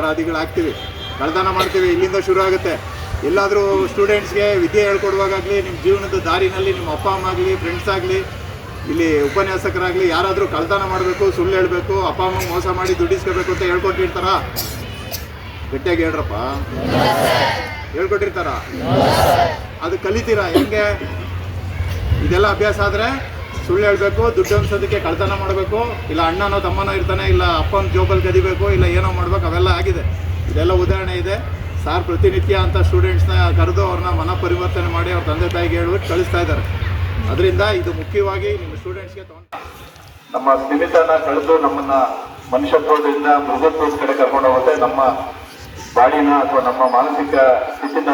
ನಿರಪರಾಧಿಗಳಾಗ್ತೀವಿ, ಕಳ್ತನ ಮಾಡ್ತೀವಿ. ಇಲ್ಲಿಂದ ಶುರು ಆಗುತ್ತೆ. ಎಲ್ಲಾದರೂ ಸ್ಟೂಡೆಂಟ್ಸ್ಗೆ ವಿದ್ಯೆ ಹೇಳ್ಕೊಡುವಾಗಲಿ, ನಿಮ್ಮ ಜೀವನದ ದಾರಿನಲ್ಲಿ ನಿಮ್ಮ ಅಪ್ಪ ಅಮ್ಮ ಆಗಲಿ, ಫ್ರೆಂಡ್ಸ್ ಆಗಲಿ, ಇಲ್ಲಿ ಉಪನ್ಯಾಸಕರಾಗಲಿ ಯಾರಾದರೂ ಕಳ್ತನ ಮಾಡಬೇಕು, ಸುಳ್ಳು ಹೇಳಬೇಕು, ಅಪ್ಪ ಅಮ್ಮಗೆ ಮೋಸ ಮಾಡಿ ದುಡ್ಡಿಸ್ಕೋಬೇಕು ಅಂತ ಹೇಳ್ಕೊಟ್ಟಿರ್ತಾರ? ಗಟ್ಟಿಯಾಗಿ ಹೇಳ್ರಪ್ಪ. ಹೇಳ್ಕೊಟ್ಟಿರ್ತಾರ? ಅದು ಕಲಿತೀರಾ ಹೆಂಗೆ? ಇದೆಲ್ಲ ಅಭ್ಯಾಸ ಆದರೆ ಸುಳ್ಳು ಹೇಳಬೇಕು, ದುಡ್ಡು ಅನ್ಸೋದಕ್ಕೆ ಕಳ್ತನ ಮಾಡಬೇಕು, ಇಲ್ಲ ಅಣ್ಣನೋ ತಮ್ಮನೋ ಇರ್ತಾನೆ, ಇಲ್ಲ ಅಪ್ಪನ ಜೋಬಲ್ಲಿ ಕದಿಬೇಕು, ಇಲ್ಲ ಏನೋ ಮಾಡ್ಬೇಕು, ಅವೆಲ್ಲ ಆಗಿದೆ. ಇದೆಲ್ಲ ಉದಾಹರಣೆ ಇದೆ. ಸಾರ್ ಪ್ರತಿನಿತ್ಯ ಅಂತ ಸ್ಟೂಡೆಂಟ್ಸ್ನ ಕರೆದು ಅವ್ರನ್ನ ಮನ ಪರಿವರ್ತನೆ ಮಾಡಿ ಅವ್ರ ತಂದೆ ತಾಯಿಗೆ ಹೇಳ್ಬಿಟ್ಟು ಕಳಿಸ್ತಾ ಇದ್ದಾರೆ. ಅದರಿಂದ ಇದು ಮುಖ್ಯವಾಗಿ ನಿಮ್ಮ ಸ್ಟೂಡೆಂಟ್ಸ್ಗೆ ನಮ್ಮ ಸ್ಥಿಮಿತನ ಕಳೆದು ನಮ್ಮನ್ನ ಮನುಷ್ಯತ್ವದಿಂದ ಮೃಗತ್ವದ ಕಡೆ ಕರ್ಕೊಂಡು ಹೋಗುತ್ತೆ. ನಮ್ಮ ಬಾಡಿನ ಅಥವಾ ನಮ್ಮ ಮಾನಸಿಕ ಸ್ಥಿತಿನ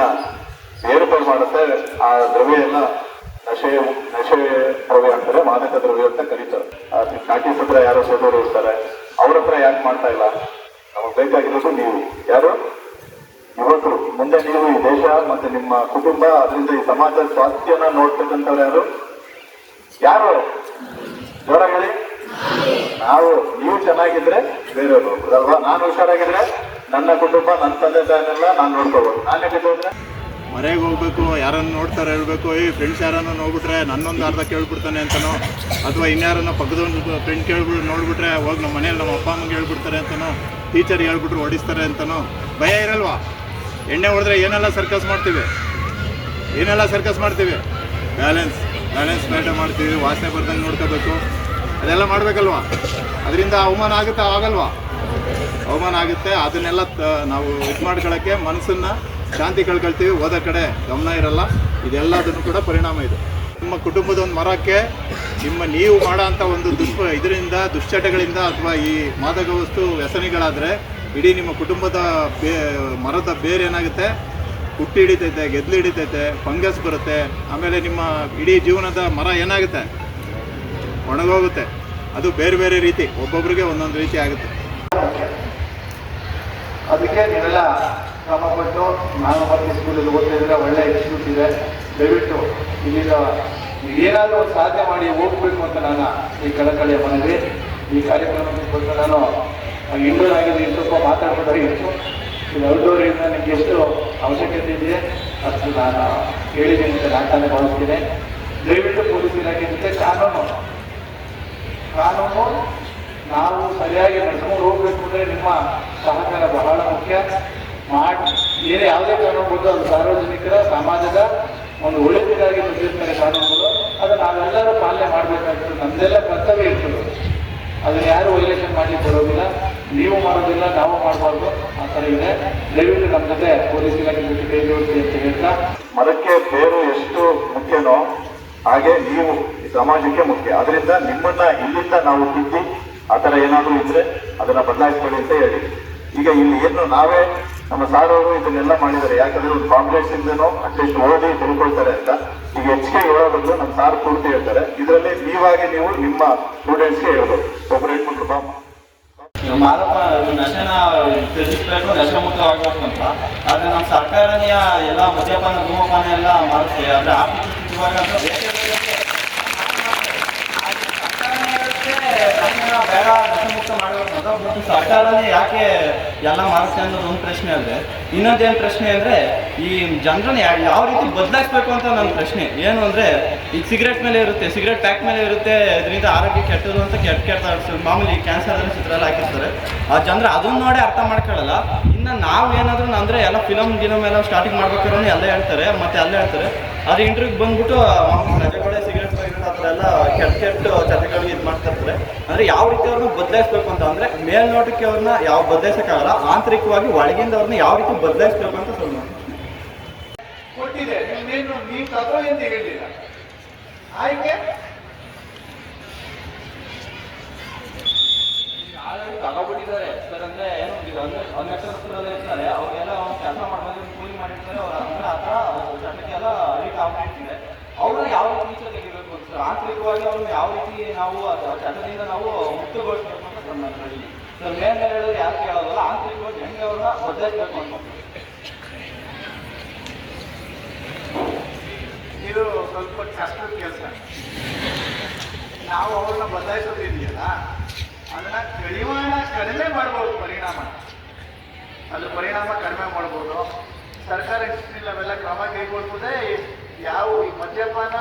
ಏರ್ಪಾಡು ಮಾಡುತ್ತೆ. ಆ ದ್ರವ್ಯ ಎಲ್ಲ ನಶೆ ದ್ರವ್ಯ ಅಂತಾರೆ, ಮಾದಕ ದ್ರವ್ಯ ಅಂತ ಕರೀತಾರೆ. ಟಾಕೀಸ್ ಹತ್ರ ಯಾರೋ ಸೋದವರು ಇರ್ತಾರೆ, ಅವ್ರ ಹತ್ರ ಯಾಕೆ ಮಾಡ್ತಾ ಇಲ್ಲ? ನಮಗೆ ಬೇಕಾಗಿರೋದು ನೀವು ಯಾರು ಯುವಕರು. ಮುಂದೆ ನೀವು ಈ ದೇಶ ಮತ್ತೆ ನಿಮ್ಮ ಕುಟುಂಬ, ಅದರಿಂದ ಈ ಸಮಾಜದ ಸ್ವಾಸ್ಥ್ಯನ ನೋಡ್ತಕ್ಕಂಥವ್ರು ಯಾರು? ಜೋರ ಹೇಳಿ. ನಾವು. ನೀವು ಚೆನ್ನಾಗಿದ್ರೆ ಬೇರೆಯವರು ಅಲ್ವಾ? ನಾನು ಹುಷಾರಾಗಿದ್ರೆ ನನ್ನ ಕುಟುಂಬ, ನನ್ನ ತಂದೆ ತಾಯಿನೆಲ್ಲ ನಾನು ನೋಡ್ಕೋಬೋದು. ನಾನೇ ಬಿದ್ದೋದ್ರೆ ಮನೆಗೆ ಹೋಗ್ಬೇಕು, ಯಾರನ್ನು ನೋಡ್ತಾರೆ ಹೇಳ್ಬೇಕು, ಈ ಫ್ರೆಂಡ್ಸ್ ಯಾರನ್ನು ನೋಡ್ಬಿಟ್ರೆ ನನ್ನೊಂದು ಅರ್ಧ ಕೇಳ್ಬಿಡ್ತಾನೆ ಅಂತನೋ, ಅಥವಾ ಇನ್ಯಾರನ್ನ ಪಕ್ಕದೊಂದು ಫ್ರೆಂಡ್ ನೋಡ್ಬಿಟ್ರೆ ಹೋಗಿ ನಮ್ಮ ಮನೇಲಿ ನಮ್ಮ ಅಪ್ಪ ಅಮ್ಮಗೆ ಹೇಳ್ಬಿಡ್ತಾರೆ ಅಂತನೋ, ಟೀಚರ್ ಹೇಳ್ಬಿಟ್ರು ಹೊಡಿಸ್ತಾರೆ ಅಂತನೋ ಭಯ ಇರಲ್ವಾ? ಎಣ್ಣೆ ಹೊಡೆದ್ರೆ ಏನೆಲ್ಲ ಸರ್ಕಸ್ ಮಾಡ್ತೀವಿ, ಬ್ಯಾಲೆನ್ಸ್ ಮೇಂಟೈನ್ ಮಾಡ್ತೀವಿ, ವಾಸನೆ ಬರ್ದಂಗೆ ನೋಡ್ಕೋಬೇಕು, ಅದೆಲ್ಲ ಮಾಡಬೇಕಲ್ವಾ? ಅದರಿಂದ ಅವಮಾನ ಆಗುತ್ತಾ? ಆಗಲ್ವಾ? ಅವಮಾನ ಆಗುತ್ತೆ. ಅದನ್ನೆಲ್ಲ ನಾವು ಇದು ಮಾಡ್ಕೊಳ್ಳೋಕ್ಕೆ ಮನಸ್ಸನ್ನು ಶಾಂತಿ ಕಳ್ಕೊಳ್ತೀವಿ, ಓದೋ ಕಡೆ ಗಮನ ಇರಲ್ಲ. ಇದೆಲ್ಲದನ್ನು ಕೂಡ ಪರಿಣಾಮ ಇದೆ. ನಿಮ್ಮ ಕುಟುಂಬದ ಒಂದು ಮರಕ್ಕೆ ನೀವು ಮಾಡೋ ಅಂಥ ಒಂದು ಇದರಿಂದ ದುಶ್ಚಟಗಳಿಂದ ಅಥವಾ ಈ ಮಾದಕ ವಸ್ತು ವ್ಯಸನಿಗಳಾದರೆ ಇಡೀ ನಿಮ್ಮ ಕುಟುಂಬದ ಮರದ ಬೇರೆ ಏನಾಗುತ್ತೆ, ಹುಟ್ಟಿ ಹಿಡಿತೈತೆ, ಗೆದ್ಲು ಹಿಡಿತೈತೆ, ಫಂಗಸ್ ಬರುತ್ತೆ. ಆಮೇಲೆ ನಿಮ್ಮ ಇಡೀ ಜೀವನದ ಮರ ಏನಾಗುತ್ತೆ, ಒಣಗೋಗುತ್ತೆ. ಅದು ಬೇರೆ ಬೇರೆ ರೀತಿ, ಒಬ್ಬೊಬ್ರಿಗೆ ಒಂದೊಂದು ರೀತಿ ಆಗುತ್ತೆ. ಅದಕ್ಕೆ ನೀವೆಲ್ಲ ಶ್ರಮಪಟ್ಟು ನಾಗಮತಿ ಸ್ಕೂಲಲ್ಲಿ ಓದ್ತಿದ್ರೆ ಒಳ್ಳೆ ಇನ್ಸ್ಟಿಟ್ಯೂಟ್ ಇದೆ. ದಯವಿಟ್ಟು ಇಲ್ಲಿಂದ ಏನಾದರೂ ಒಂದು ಸಾಧನೆ ಮಾಡಿ ಹೋಗ್ಬೇಕು ಅಂತ ನಾನು ಈ ಕಳಕಳಿಯ ಮನವಿ. ಈ ಕಾರ್ಯಕ್ರಮಕ್ಕೆ ಬಂದು ನಾನು ಇಂಡೋರ್ ಆಗಿದೆ ಸ್ವಲ್ಪ ಮಾತಾಡ್ಕೊಂಡ್ರೆ ಎಷ್ಟು ಇದು ಔಟ್ಡೋರಿಂದ ನಿಮಗೆ ಎಷ್ಟು ಅವಶ್ಯಕತೆ ಇದೆ ಅಷ್ಟು ನಾನು ಹೇಳಿದ್ದೀನಿ ಅಂತ ನಾನು ಭಾವಿಸ್ತೀನಿ. ದಯವಿಟ್ಟು ಪೊಲೀಸ್ ಇಲಾಖೆ ಜೊತೆ ಕಾನೂನು ನಾವು ಸರಿಯಾಗಿ ನಡೆಸ್ಕೊಂಡು ಹೋಗ್ಬೇಕು ಅಂದರೆ ನಿಮ್ಮ ಸಹಕಾರ ಬಹಳ ಮುಖ್ಯ. ಬೇರೆ ಯಾವುದೇ ಕಾನೂನು ಬಂದು ಅದು ಸಾರ್ವಜನಿಕರ ಸಮಾಜದ ಒಂದು ಒಳ್ಳೆಯದಾಗಿ ಬಂದಿರ್ತಾರೆ ಕಾನೂನುಗಳು. ಅದು ನಾವೆಲ್ಲರೂ ಪಾಲನೆ ಮಾಡಬೇಕಾಗ್ತದೆ, ನಮ್ದೆಲ್ಲ ಕರ್ತವ್ಯ ಇರ್ತದೆ. ಅದನ್ನು ಯಾರು ವೈಲೇಷನ್ ಮಾಡಲಿಕ್ಕೆ ಬರೋದಿಲ್ಲ, ನೀವು ಮಾಡೋದಿಲ್ಲ, ನಾವು ಮಾಡಬಾರ್ದು. ಆ ಥರ ಇದೆ. ದಯವಿಟ್ಟು ನಮ್ಮ ಜೊತೆ ಪೊಲೀಸ್ ಇಲಾಖೆ ಜೊತೆ ಕೈ ಜೋಡಿಸಿ ಅಂತ ಹೇಳ್ತಾ, ಮರಕ್ಕೆ ಬೇರು ಎಷ್ಟು ಮುಖ್ಯನೋ ಹಾಗೆ ನೀವು ಈ ಸಮಾಜಕ್ಕೆ ಮುಖ್ಯ. ಅದರಿಂದ ನಿಮ್ಮನ್ನ ಇಲ್ಲಿಂದ ನಾವು ತಿದ್ದಿ ಆ ಥರ ಏನಾದರೂ ಇದ್ರೆ ಅದನ್ನ ಬದಲಾಯಿಸ್ಕೊಳ್ಳಿ ಅಂತ ಹೇಳಿ. ಈಗ ಇಲ್ಲಿ ಏನು ನಾವೇ ನಮ್ಮ ಸಾರವರು ಇದನ್ನೆಲ್ಲ ಮಾಡಿದ್ದಾರೆ, ಯಾಕಂದ್ರೆ ಒಂದು ಕಾಂಪ್ಲೆಕ್ಸ್ ಇಂದನೂ ಅಟ್ಲೀಸ್ಟ್ ಓದಿ ತಿಳ್ಕೊಳ್ತಾರೆ ಅಂತ. ಈಗ ಹೆಚ್ಚಿಗೆ ಹೇಳೋದು ನಮ್ಮ ಸಾರ್ ಪೂರ್ತಿ ಹೇಳ್ತಾರೆ. ಇದರಲ್ಲಿ ನೀವಾಗಿ ನೀವು ನಿಮ್ಮ ಸ್ಟೂಡೆಂಟ್ಸ್ಗೆ ಹೇಳ್ಬೋದು. ಒಬ್ಬರು ಹೇಳ್ಬಿಟ್ರು ಬಾ ಮಾದಕ ನಶೆನ ತ್ಯಜಿಸಬೇಕು, ನಶೆಮುಕ್ತವಾಗಬೇಕು ಅಂತ. ಆದರೆ ನಮ್ಮ ಸರ್ಕಾರನೇ ಎಲ್ಲ ಮದ್ಯಪಾನ ಧೂಮಪಾನ ಎಲ್ಲ ಮಾಡುತ್ತೆ. ಆದರೆ ಬೇಡ ನಶೆಮುಕ್ತ ಮಾಡಬೇಕು ಅಂತ. ಬಟ್ ಸರ್ಕಾರನೇ ಯಾಕೆ ಎಲ್ಲ ಮಾಡುತ್ತೆ ಅನ್ನೋದು ಒಂದು ಪ್ರಶ್ನೆ ಅಲ್ಲದೆ, ಇನ್ನೊಂದೇನು ಪ್ರಶ್ನೆ ಅಂದರೆ ಈ ಜನರನ್ನ ಯಾವ ರೀತಿ ಬದಲಾಯಿಸ್ಬೇಕು ಅಂತ ನನ್ನ ಪ್ರಶ್ನೆ ಏನು ಅಂದರೆ, ಈಗ ಸಿಗರೇಟ್ ಮೇಲೆ ಇರುತ್ತೆ, ಸಿಗರೇಟ್ ಪ್ಯಾಕ್ ಮೇಲೆ ಇರುತ್ತೆ, ಇದರಿಂದ ಆರೋಗ್ಯ ಕೆಟ್ಟದು ಅಂತ ಕೆಟ್ಟ ಮಾಮೂಲಿ ಕ್ಯಾನ್ಸರ್ ಚಿತ್ರದಲ್ಲಿ ಹಾಕಿರ್ತಾರೆ. ಆ ಜನರು ಅದನ್ನ ನೋಡಿ ಅರ್ಥ ಮಾಡ್ಕೊಳ್ಳಲ್ಲ. ಇನ್ನು ನಾವು ಏನಾದರೂ ಅಂದರೆ ಎಲ್ಲ ಫಿಲಮ್ ಎಲ್ಲ ಸ್ಟಾರ್ಟಿಂಗ್ ಮಾಡ್ಬೇಕಾದ್ರೂ ಎಲ್ಲ ಹೇಳ್ತಾರೆ, ಮತ್ತೆ ಅಲ್ಲೇ ಹೇಳ್ತಾರೆ. ಅದು ಇಂಟರ್ವ್ಯೂಗೆ ಬಂದ್ಬಿಟ್ಟು ರಜೆಗಳೇ ಸಿಗರೇಟ್ ಆ ಥರ ಎಲ್ಲ ಕೆಟ್ಟ ಚಟಗಳಿಗೆ ಇದು ಮಾಡ್ತಿರ್ತಾರೆ. ಅಂದರೆ ಯಾವ ರೀತಿ ಅವ್ರನ್ನ ಬದಲಾಯಿಸ್ಬೇಕು ಅಂತ ಅಂದರೆ, ಮೇಲ್ನೋಟಕ್ಕೆ ಅವ್ರನ್ನ ಯಾವ ಬದಲಾಯಿಸೋಕ್ಕಾಗಲ್ಲ, ಆಂತರಿಕವಾಗಿ ಒಳಗಿಂದ ಅವ್ರನ್ನ ಯಾವ ರೀತಿ ಬದಲಾಯಿಸ್ಬೇಕು ಅಂತ ಸ್ವಲ್ಪ ಕೊಟ್ಟಿದೆ. ನೀವು ತಗೋ ಅಂತ ಹೇಳಿಲ್ಲ, ಆಯ್ಕೆ ತಗೊಬಿಟ್ಟಿದ್ದಾರೆ ಸರ್. ಅಂದರೆ ಏನು ಅನ್ಯಕ್ಷರಸ್ಥರಲ್ಲೇ ಇರ್ತಾರೆ, ಅವ್ರಿಗೆಲ್ಲ ಕೆಲಸ ಮಾಡೋದು ಕೂಲಿ ಮಾಡಿರ್ತಾರೆ. ಅವ್ರ ಅಂದರೆ ಆ ಥರ ಚಟಕ್ಕೆ ಎಲ್ಲ ಅಡಿಕ್ಟ್ ಆಗ್ಬಿಟ್ಟಿದೆ. ಅವ್ರನ್ನ ಯಾವ ರೀತಿ ತೆಗಿಬೇಕು ಸರ್, ಆಂತರಿಕವಾಗಿ ಅವ್ರನ್ನ ಯಾವ ರೀತಿ ನಾವು ಚಟದಿಂದ ನಾವು ಮುಕ್ತಗೊಳಿಸ್ಬೇಕು ಅಂತ ನನ್ನ ಪ್ರಶ್ನೆ ಸರ್. ಮೇಲೆ ಹೇಳೋದು ಯಾರು ಕೇಳೋದಲ್ಲ, ಆಂತರಿಕವಾಗಿ ಹೆಂಗೆ ಅವ್ರನ್ನ ಬದಲಾಯಿಸಬೇಕು ಅಂತ. ಇದು ಸ್ವಲ್ಪ ಕಷ್ಟದ ಕೆಲಸ. ನಾವು ಅವ್ರನ್ನ ಬದಲಾಯಿಸೋದಿದೆಯಲ್ಲ, ಅದನ್ನ ಕಡಿಮೆ ಮಾಡ್ಬೋದು ಪರಿಣಾಮ. ಅದ್ರ ಪರಿಣಾಮ ಕಡಿಮೆ ಮಾಡ್ಬೋದು. ಸರ್ಕಾರ ನಾವೆಲ್ಲ ಕ್ರಮ ಕೈಗೊಳ್ತದೆ. ಯಾವ ಈ ಮದ್ಯಪಾನ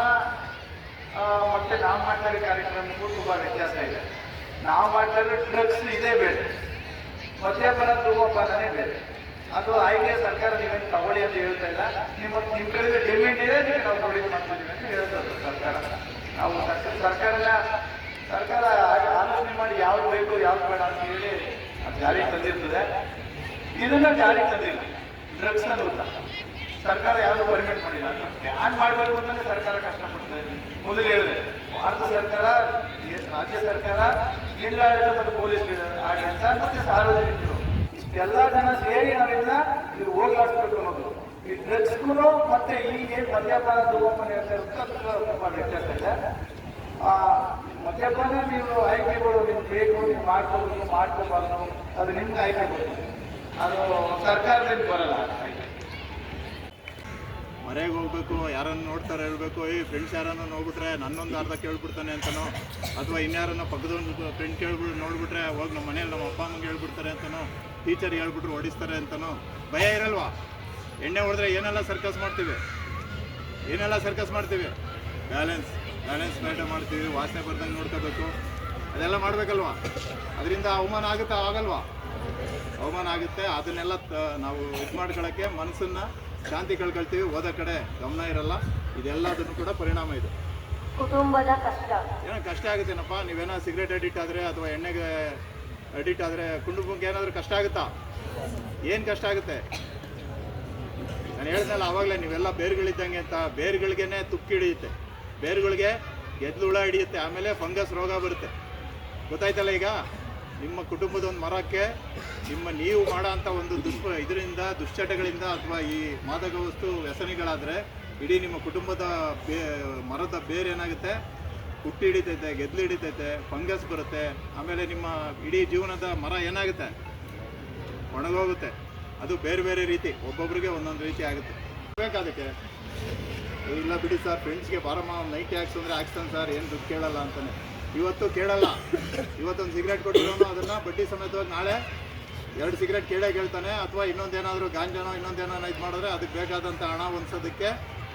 ಮತ್ತು ನಾವು ಮಾಡ್ತಾ ಇರೋ ಕಾರ್ಯಕ್ರಮಕ್ಕೂ ತುಂಬ ವ್ಯತ್ಯಾಸ ಇದೆ. ನಾವು ಮಾಡ್ತಾ ಇರೋ ಡ್ರಗ್ಸ್ ಇದೇ ಬೇರೆ, ಮದ್ಯಪಾನ ಧೂಮಪಾನನೇ ಬೇರೆ. ಅದು ಆಯ್ಕೆ ಸರ್ಕಾರ ನೀವೇನು ತಗೊಳ್ಳಿ ಅಂತ ಹೇಳ್ತಾ ಇಲ್ಲ. ನಿಮ್ಮ ಕಡೆಗೆ ಡಿಮ್ಯಾಂಡ್ ಇದೆ, ನೀವು ನಾವು ತೊಗೊಳ್ಳಿ ಮಾಡ್ತಿದ್ದೀವಿ ಅಂತ ಹೇಳ್ತದೆ ಸರ್ಕಾರ. ನಾವು ಸರ್ಕಾರ ಆಲೋಚನೆ ಮಾಡಿ ಯಾವ್ದು ಬೇಕು ಯಾವ್ದು ಬೇಡ ಅಂತ ಹೇಳಿ ಅದು ಜಾರಿಗೆ ತಂದಿರ್ತದೆ. ಇದನ್ನ ಜಾರಿಗೆ ತಂದಿಲ್ಲ. ಡ್ರಗ್ಸ್ ಅನ್ನೋದು ಸರ್ಕಾರ ಯಾವುದು ಪರ್ಮಿಟ್ ಮಾಡಿಲ್ಲ. ಬ್ಯಾನ್ ಮಾಡಬೇಕು ಅಂತಲೇ ಸರ್ಕಾರ ಕಷ್ಟಪಡ್ತಾ ಇದೆ. ಮೊದಲು ಹೇಳಿದೆ, ಭಾರತ ಸರ್ಕಾರ, ರಾಜ್ಯ ಸರ್ಕಾರ, ಜಿಲ್ಲಾಡಳಿತ ಮತ್ತು ಪೊಲೀಸ್ ಆಡಳಿತ ಮತ್ತು ಸಾರ್ವಜನಿಕರು ಇಷ್ಟೆಲ್ಲ ಜನ ಸೇರಿ ನಾವೆಲ್ಲ ಇದು ಹೋಗ್ಲಾಡಿಸ್ಬೇಕು ಅನ್ನೋದು. ಈ ಡ್ರಗ್ಸ್ಗೂ ಮತ್ತೆ ಈಗ ಏನು ಮದ್ಯಪಾನ ಧೂಮಪಾನ ತುಂಬ ವ್ಯತ್ಯಾಸ ಇದೆ. ಮದ್ಯಪಾನ ನೀವು ಆಯ್ಕೆಗಳು ನಿಮ್ಗೆ ಬೇಕು, ನೀವು ಮಾಡ್ಕೋಬಾರ್ದು, ಅದು ನಿಮ್ಗೆ ಆಯ್ಕೆಗಳು, ಅದು ಸರ್ಕಾರದಿಂದ ಬರಲ್ಲ. ಮನೆಗೆ ಹೋಗ್ಬೇಕು, ಯಾರನ್ನು ನೋಡ್ತಾರೆ ಹೇಳ್ಬೇಕು, ಈ ಫ್ರೆಂಡ್ಸ್ ಯಾರನ್ನು ನೋಡ್ಬಿಟ್ರೆ ನನ್ನೊಂದು ಅರ್ಧ ಕೇಳ್ಬಿಡ್ತಾನೆ ಅಂತನೋ, ಅಥವಾ ಇನ್ಯಾರನ್ನ ಪಕ್ಕದೊಂದು ಫ್ರೆಂಡ್ ಕೇಳ್ಬಿಟ್ಟು ನೋಡ್ಬಿಟ್ರೆ ಹೋಗಿ ನಮ್ಮ ಮನೇಲಿ ನಮ್ಮ ಅಪ್ಪ ಅಮ್ಮಗೆ ಹೇಳ್ಬಿಡ್ತಾರೆ ಅಂತನೋ, ಟೀಚರ್ ಹೇಳ್ಬಿಟ್ರು ಹೊಡಿಸ್ತಾರೆ ಅಂತನೋ ಭಯ ಇರಲ್ವಾ? ಎಣ್ಣೆ ಹೊಡೆದ್ರೆ ಏನೆಲ್ಲ ಸರ್ಕಸ್ ಮಾಡ್ತೀವಿ, ಬ್ಯಾಲೆನ್ಸ್ ಮೇಂಟೈನ್ ಮಾಡ್ತೀವಿ, ವಾಸನೆ ಬರ್ದಂಗೆ ನೋಡ್ಕೋಬೇಕು, ಅದೆಲ್ಲ ಮಾಡಬೇಕಲ್ವಾ? ಅದರಿಂದ ಅವಮಾನ ಆಗುತ್ತಾ? ಆಗಲ್ವಾ? ಅವಮಾನ ಆಗುತ್ತೆ. ಅದನ್ನೆಲ್ಲ ನಾವು ಇದು ಮಾಡ್ಕೊಳ್ಳೋಕ್ಕೆ ಮನಸ್ಸನ್ನು ಶಾಂತಿ ಕಳ್ಕೊಳ್ತೀವಿ, ಓದೋ ಕಡೆ ಗಮನ ಇರಲ್ಲ. ಇದೆಲ್ಲದನ್ನು ಕೂಡ ಪರಿಣಾಮ ಇದೆ. ಕುಟುಂಬದ ಕಷ್ಟ ಏನೋ ಕಷ್ಟ ಆಗುತ್ತೇನಪ್ಪ. ನೀವೇನೋ ಸಿಗರೇಟ್ ಅಡಿಕ್ಟ್ ಆದರೆ ಅಥವಾ ಎಣ್ಣೆಗೆ ಅಡಿಕ್ಟ್ ಆದರೆ ಕುಟುಂಬಕ್ಕೆ ಏನಾದರೂ ಕಷ್ಟ ಆಗುತ್ತಾ? ಏನು ಕಷ್ಟ ಆಗುತ್ತೆ? ನಾನು ಹೇಳ್ದಲ್ಲ ಆವಾಗಲೇ, ನೀವೆಲ್ಲ ಬೇರುಗಳಿದ್ದಂಗೆ ಅಂತ. ಬೇರುಗಳಿಗೇನೆ ತುಕ್ಕಿ ಹಿಡಿಯುತ್ತೆ, ಬೇರುಗಳಿಗೆ ಗೆದ್ಲು ಹುಳ ಹಿಡಿಯುತ್ತೆ, ಆಮೇಲೆ ಫಂಗಸ್ ರೋಗ ಬರುತ್ತೆ. ಗೊತ್ತಾಯ್ತಲ್ಲ? ಈಗ ನಿಮ್ಮ ಕುಟುಂಬದ ಒಂದು ಮರಕ್ಕೆ ನೀವು ಮಾಡೋ ಅಂಥ ಒಂದು ಇದರಿಂದ ದುಶ್ಚಟಗಳಿಂದ ಅಥವಾ ಈ ಮಾದಕ ವಸ್ತು ವ್ಯಸನಿಗಳಾದರೆ ಇಡೀ ನಿಮ್ಮ ಕುಟುಂಬದ ಮರದ ಬೇರೆ ಏನಾಗುತ್ತೆ, ಹುಟ್ಟಿ ಹಿಡಿತೈತೆ, ಗೆದ್ಲು ಹಿಡಿತೈತೆ, ಫಂಗಸ್ ಬರುತ್ತೆ. ಆಮೇಲೆ ನಿಮ್ಮ ಇಡೀ ಜೀವನದ ಮರ ಏನಾಗುತ್ತೆ, ಒಣಗೋಗುತ್ತೆ. ಅದು ಬೇರೆ ಬೇರೆ ರೀತಿ, ಒಬ್ಬೊಬ್ರಿಗೆ ಒಂದೊಂದು ರೀತಿ ಆಗುತ್ತೆ. ಬೇಕಾದಕ್ಕೆ ಇಲ್ಲ ಬಿಡಿ ಸರ್, ಫ್ರೆಂಡ್ಸ್ಗೆ ಬಾರಮ್ಮ ನೈಟ್ ಹಾಕ್ಸು ಅಂದರೆ ಹಾಕ್ಸ್ತಾನೆ ಸರ್, ಏನು ದುಡ್ಡು ಕೇಳಲ್ಲ ಅಂತಾನೆ. ಇವತ್ತು ಕೇಳಲ್ಲ. ಇವತ್ತೊಂದು ಸಿಗರೇಟ್ ಕೊಟ್ಟಿರೋನು ಅದನ್ನು ಬಡ್ಡಿ ಸಮೇತವಾಗಿ ನಾಳೆ 2 ಸಿಗರೇಟ್ ಕೇಳ್ತಾನೆ. ಅಥವಾ ಇನ್ನೊಂದೇನಾದರೂ ಗಾಂಜಾನೋ ಇನ್ನೊಂದೇನೋ ಇದು ಮಾಡಿದ್ರೆ ಅದಕ್ಕೆ ಬೇಕಾದಂಥ ಹಣ ಹೊಂದಿಸೋದಕ್ಕೆ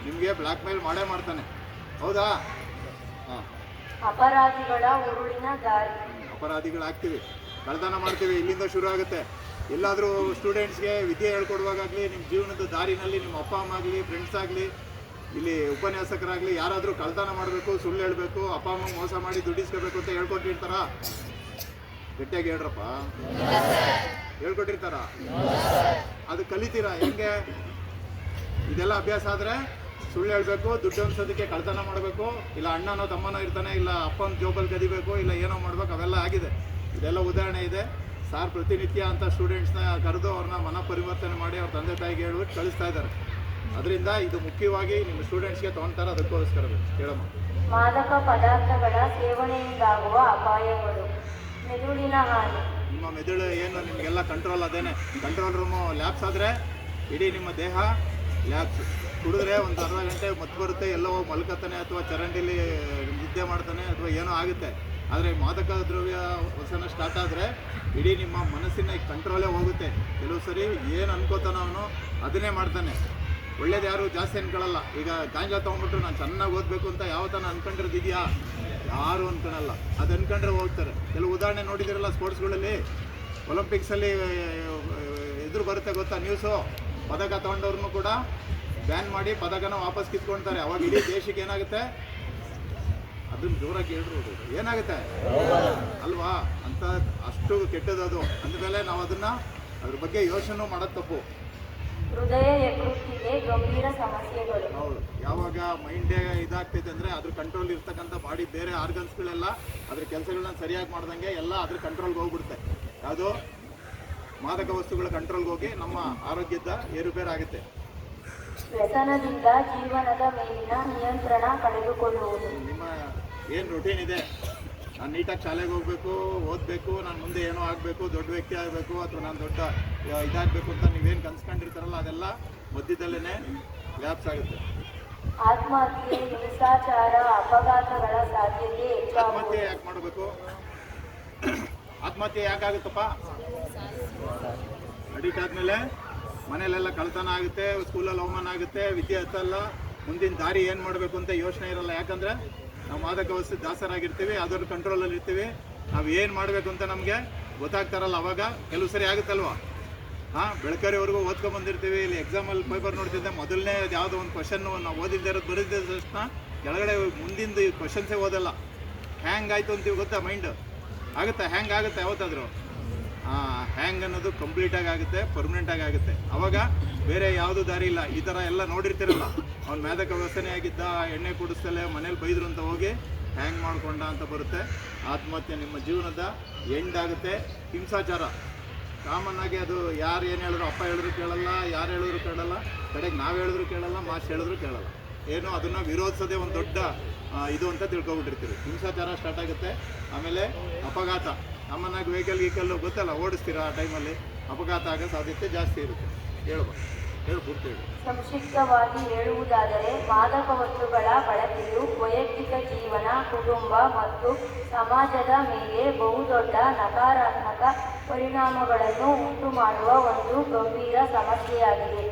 ನಿಮಗೆ ಬ್ಲ್ಯಾಕ್ ಮೇಲ್ ಮಾಡ್ತಾನೆ. ಹೌದಾ? ಹಾಂ, ಅಪರಾಧಿಗಳಾಗ್ತೀವಿ, ಕಳ್ತನ ಮಾಡ್ತೀವಿ. ಇಲ್ಲಿಂದ ಶುರು ಆಗುತ್ತೆ. ಎಲ್ಲಾದರೂ ಸ್ಟೂಡೆಂಟ್ಸ್ಗೆ ವಿದ್ಯೆ ಹೇಳ್ಕೊಡುವಾಗಲಿ, ನಿಮ್ಮ ಜೀವನದ ದಾರಿನಲ್ಲಿ ನಿಮ್ಮ ಅಪ್ಪ ಅಮ್ಮ ಆಗಲಿ, ಫ್ರೆಂಡ್ಸ್ ಆಗಲಿ, ಇಲ್ಲಿ ಉಪನ್ಯಾಸಕರಾಗಲಿ ಯಾರಾದರೂ ಕಳ್ತನ ಮಾಡಬೇಕು, ಸುಳ್ಳು ಹೇಳಬೇಕು, ಅಪ್ಪ ಅಮ್ಮ ಮೋಸ ಮಾಡಿ ದುಡ್ಡಿಸ್ಕೋಬೇಕು ಅಂತ ಹೇಳ್ಕೊಟ್ಟಿರ್ತಾರ? ಗಟ್ಟಿಯಾಗಿ ಹೇಳ್ರಪ್ಪ. ಹೇಳ್ಕೊಟ್ಟಿರ್ತಾರ? ಅದು ಕಲಿತೀರಾ ಹೆಂಗೆ? ಇದೆಲ್ಲ ಅಭ್ಯಾಸ ಆದರೆ ಸುಳ್ಳು ಹೇಳಬೇಕು, ದುಡ್ಡು ಅನ್ಸೋದಕ್ಕೆ ಕಳ್ತನ ಮಾಡಬೇಕು, ಇಲ್ಲ ಅಣ್ಣನೋ ತಮ್ಮನೋ ಇರ್ತಾನೆ, ಇಲ್ಲ ಅಪ್ಪನ ಜೋಬಲ್ಲಿ ಕದಿಬೇಕು, ಇಲ್ಲ ಏನೋ ಮಾಡ್ಬೇಕು, ಅವೆಲ್ಲ ಆಗಿದೆ. ಇದೆಲ್ಲ ಉದಾಹರಣೆ ಇದೆ. ಸಾರ್ ಪ್ರತಿನಿತ್ಯ ಅಂತ ಸ್ಟೂಡೆಂಟ್ಸ್ನ ಕರೆದು ಅವ್ರನ್ನ ಮನ ಪರಿವರ್ತನೆ ಮಾಡಿ ಅವ್ರ ತಂದೆ ತಾಯಿಗೆ ಹೇಳ್ಬಿಟ್ಟು ಕಳಿಸ್ತಾ ಇದ್ದಾರೆ. ಅದರಿಂದ ಇದು ಮುಖ್ಯವಾಗಿ ನಿಮ್ಮ ಸ್ಟೂಡೆಂಟ್ಸ್ಗೆ ತೊಗೊಳ್ತಾರೆ. ಅದಕ್ಕೋಸ್ಕರ ಹೇಳಮ್ಮ. ಮಾದಕ ಪದಾರ್ಥಗಳ ಸೇವನೆಯಿಂದಾಗುವ ಅಪಾಯಗಳು. ಮೆದುಳಿನ ಹಾನಿ. ನಿಮ್ಮ ಮೆದುಳು ಏನು ನಿಮಗೆಲ್ಲ ಕಂಟ್ರೋಲ್ ಅದೇನೆ. ಕಂಟ್ರೋಲ್ ರೂಮು ಲ್ಯಾಬ್ಸ್ ಆದರೆ ಇಡೀ ನಿಮ್ಮ ದೇಹ ಲ್ಯಾಬ್ಸ್. ಕುಡಿದ್ರೆ ಒಂದು ಅರ್ಧ ಗಂಟೆ ಮತ್ತೆ ಬರುತ್ತೆ, ಎಲ್ಲೋ ಹೋಗಿ ಮಲ್ಕತ್ತಾನೆ, ಅಥವಾ ಚರಂಡಿಲಿ ನಿದ್ದೆ ಮಾಡ್ತಾನೆ, ಅಥವಾ ಏನೋ ಆಗುತ್ತೆ. ಆದರೆ ಮಾದಕ ದ್ರವ್ಯ ವ್ಯಸನ ಸ್ಟಾರ್ಟ್ ಆದರೆ ಇಡೀ ನಿಮ್ಮ ಮನಸ್ಸಿನ ಕಂಟ್ರೋಲೇ ಹೋಗುತ್ತೆ. ಕೆಲವು ಸರಿ ಏನು ಅನ್ಕೋತಾನೋ ಅವನು ಅದನ್ನೇ ಮಾಡ್ತಾನೆ. ಒಳ್ಳೇದು ಯಾರು ಜಾಸ್ತಿ ಅನ್ಕೊಳ್ಳಲ್ಲ. ಈಗ ಗಾಂಜಾ ತೊಗೊಂಡ್ಬಿಟ್ರು ನಾನು ಚೆನ್ನಾಗಿ ಓದಬೇಕು ಅಂತ ಯಾವತ್ತನ ಅನ್ಕೊಂಡಿರೋದಿದೆಯಾ? ಯಾರು ಅನ್ಕೊಳಲ್ಲ. ಅದು ಅನ್ಕೊಂಡ್ರೆ ಹೋಗ್ತಾರೆ. ಕೆಲವು ಉದಾಹರಣೆ ನೋಡಿದಿರಲ್ಲ ಸ್ಪೋರ್ಟ್ಸ್ಗಳಲ್ಲಿ, ಒಲಿಂಪಿಕ್ಸಲ್ಲಿ ಎದುರು ಬರುತ್ತೆ ಗೊತ್ತಾ ನ್ಯೂಸು, ಪದಕ ತೊಗೊಂಡವ್ರನ್ನೂ ಕೂಡ ಬ್ಯಾನ್ ಮಾಡಿ ಪದಕನ ವಾಪಸ್ ಕಿತ್ಕೊಳ್ತಾರೆ. ಅವಾಗ ಇಡೀ ದೇಶಕ್ಕೆ ಏನಾಗುತ್ತೆ? ಅದನ್ನು ಜೋರಾಗಿ ಹೇಳ್ಬೋದು, ಏನಾಗುತ್ತೆ ಅಲ್ವಾ? ಅಂತ ಅಷ್ಟು ಕೆಟ್ಟದದು. ಅಂದಮೇಲೆ ನಾವು ಅದ್ರ ಬಗ್ಗೆ ಯೋಚನೆ ಮಾಡೋದು ತಪ್ಪು. ಹೃದಯ ಯಕೃತ್ತಿಗೆ ಗಂಭೀರ ಸಮಸ್ಯೆಗಳು. ಹೌದು. ಯಾವಾಗ ಮೈಂಡೇ ಇದಾಗ್ತೈತೆ ಅಂದರೆ ಅದ್ರ ಕಂಟ್ರೋಲ್ ಇರ್ತಕ್ಕಂಥ ಬಾಡಿ ಬೇರೆ ಆರ್ಗನ್ಸ್ಗಳೆಲ್ಲ ಅದ್ರ ಕೆಲಸಗಳನ್ನ ಸರಿಯಾಗಿ ಮಾಡ್ದಂಗೆ ಎಲ್ಲ ಅದ್ರ ಕಂಟ್ರೋಲ್ಗೆ ಹೋಗ್ಬಿಡುತ್ತೆ. ಯಾವುದು ಮಾದಕ ವಸ್ತುಗಳ ಕಂಟ್ರೋಲ್ಗೆ ಹೋಗಿ ನಮ್ಮ ಆರೋಗ್ಯದ ಏರುಪೇರಾಗುತ್ತೆ. ವ್ಯಸನದಿಂದ ಜೀವನದ ಮೇಲಿನ ನಿಯಂತ್ರಣ ಕಳೆದುಕೊಳ್ಳುವುದು. ನಿಮ್ಮ ಏನು ರೊಟೀನ್ ಇದೆ, ನಾನು ನೀಟಾಗಿ ಶಾಲೆಗೆ ಹೋಗಬೇಕು, ಓದಬೇಕು, ನಾನು ಮುಂದೆ ಏನೋ ಆಗಬೇಕು, ದೊಡ್ಡ ವ್ಯಕ್ತಿ ಆಗಬೇಕು, ಅಥವಾ ನಾನು ದೊಡ್ಡ ಇದಾಗಬೇಕು ಅಂತ ನೀವೇನು ಕನ್ಸ್ಕೊಂಡಿರ್ತಾರಲ್ಲ, ಅದೆಲ್ಲ ಮಧ್ಯದಲ್ಲೇ ಲ್ಯಾಪ್ಸ್ ಆಗುತ್ತೆ. ಆತ್ಮಹತ್ಯೆ, ಹಿಂಸಾಚಾರ, ಅಪಘಾತಗಳ ಸಾಧ್ಯತೆ ಹೆಚ್ಚಾಗುವುದು. ಆತ್ಮಹತ್ಯೆ ಯಾಕೆ ಮಾಡಬೇಕು? ಆತ್ಮಹತ್ಯೆ ಯಾಕಾಗುತ್ತಪ್ಪ? ಅಡಿಕ್ಟ್ ಆದಮೇಲೆ ಮನೇಲೆಲ್ಲ ಕಳ್ತನ ಆಗುತ್ತೆ, ಸ್ಕೂಲಲ್ಲಿ ಅವಮಾನ ಆಗುತ್ತೆ, ವಿದ್ಯೆ ಹತ್ತಲ್ಲ, ಮುಂದಿನ ದಾರಿ ಏನು ಮಾಡಬೇಕು ಅಂತ ಯೋಚನೆ ಇರಲ್ಲ. ಯಾಕಂದರೆ ನಾವು ಮಾದಕ ವಸ್ತು ದಾಸರಾಗಿರ್ತೀವಿ, ಅದರ ಕಂಟ್ರೋಲಲ್ಲಿ ಇರ್ತೀವಿ. ನಾವು ಏನು ಮಾಡಬೇಕು ಅಂತ ನಮಗೆ ಗೊತ್ತಾಗ್ತಾರಲ್ಲ, ಅವಾಗ ಕೆಲವು ಸರಿ ಆಗುತ್ತಲ್ವ. ಬೆಳಕರಿವರೆಗೂ ಓದ್ಕೊಂಬಂದಿರ್ತೀವಿ, ಇಲ್ಲಿ ಎಕ್ಸಾಮಲ್ಲಿ ಪೇಪರ್ ನೋಡ್ತಿದ್ದೆ, ಮೊದಲನೇ ಯಾವುದೋ ಒಂದು ಕ್ವಶನ್ನು ನಾವು ಓದಿದ್ದೇ ಇರೋದು ಬರೀದ್ದ ತಕ್ಷಣ ಕೆಳಗಡೆ ಮುಂದಿಂದು ಕ್ವಶನ್ಸೇ ಓದಲ್ಲ. ಹ್ಯಾಂಗ್ ಆಯಿತು ಅಂತೀವಿ ಗೊತ್ತಾ, ಮೈಂಡ್ ಆಗುತ್ತೆ, ಹ್ಯಾಂಗ್ ಆಗುತ್ತೆ ಯಾವತ್ತಾದರೂ. ಹ್ಯಾಂಗ್ ಅನ್ನೋದು ಕಂಪ್ಲೀಟಾಗಿ ಆಗುತ್ತೆ, ಪರ್ಮನೆಂಟಾಗಿ ಆಗುತ್ತೆ. ಅವಾಗ ಬೇರೆ ಯಾವುದೂ ದಾರಿ ಇಲ್ಲ. ಈ ಥರ ಎಲ್ಲ ನೋಡಿರ್ತೀರಲ್ಲ, ಅವ್ನು ಮಾದಕ ವ್ಯಸನೆ ಆಗಿದ್ದ, ಎಣ್ಣೆ ಕುಡಿಸ್ತಲೇ ಮನೇಲಿ ಬೈದ್ರು ಅಂತ ಹೋಗಿ ಹ್ಯಾಂಗ್ ಮಾಡ್ಕೊಂಡ ಅಂತ ಬರುತ್ತೆ. ಆತ್ಮಹತ್ಯೆ ನಿಮ್ಮ ಜೀವನದ ಎಂಡ್ ಆಗುತ್ತೆ. ಹಿಂಸಾಚಾರ ಕಾಮನ್ ಆಗಿ ಅದು ಯಾರು ಏನು ಹೇಳಿದ್ರು, ಅಪ್ಪ ಹೇಳಿದ್ರು ಕೇಳಲ್ಲ, ಯಾರು ಹೇಳಿದ್ರು ಕೇಳಲ್ಲ, ಕಡೆಗೆ ನಾವು ಹೇಳಿದ್ರು ಕೇಳಲ್ಲ, ಮಾಸ್ಟರ್ ಹೇಳಿದ್ರು ಕೇಳಲ್ಲ. ಏನು ಅದನ್ನು ವಿರೋಧಿಸೋದೇ ಒಂದು ದೊಡ್ಡ ಇದು ಅಂತ ತಿಳ್ಕೊಬಿಟ್ಟಿರ್ತೀವಿ. ಹಿಂಸಾಚಾರ ಸ್ಟಾರ್ಟ್ ಆಗುತ್ತೆ. ಆಮೇಲೆ ಅಪಘಾತ, ಕಾಮನ್ನಾಗಿ ವೆಹಿಕಲ್ ಗೊತ್ತಲ್ಲ, ಓಡಿಸ್ತೀರ ಆ ಟೈಮಲ್ಲಿ ಅಪಘಾತ ಆಗೋ ಸಾಧ್ಯತೆ ಜಾಸ್ತಿ ಇರುತ್ತೆ. ಪೂರ್ತಿ ಹೇಳಿ. ಸಂಕ್ಷಿಪ್ತವಾಗಿ ಹೇಳುವುದಾದರೆ, ಮಾದಕ ವಸ್ತುಗಳ ಬಳಕೆಯು ವೈಯಕ್ತಿಕ ಜೀವನ, ಕುಟುಂಬ ಮತ್ತು ಸಮಾಜದ ಮೇಲೆ ಬಹುದೊಡ್ಡ ನಕಾರಾತ್ಮಕ ಪರಿಣಾಮಗಳನ್ನು ಉಂಟುಮಾಡುವ ಒಂದು ಗಂಭೀರ ಸಮಸ್ಯೆಯಾಗಿದೆ.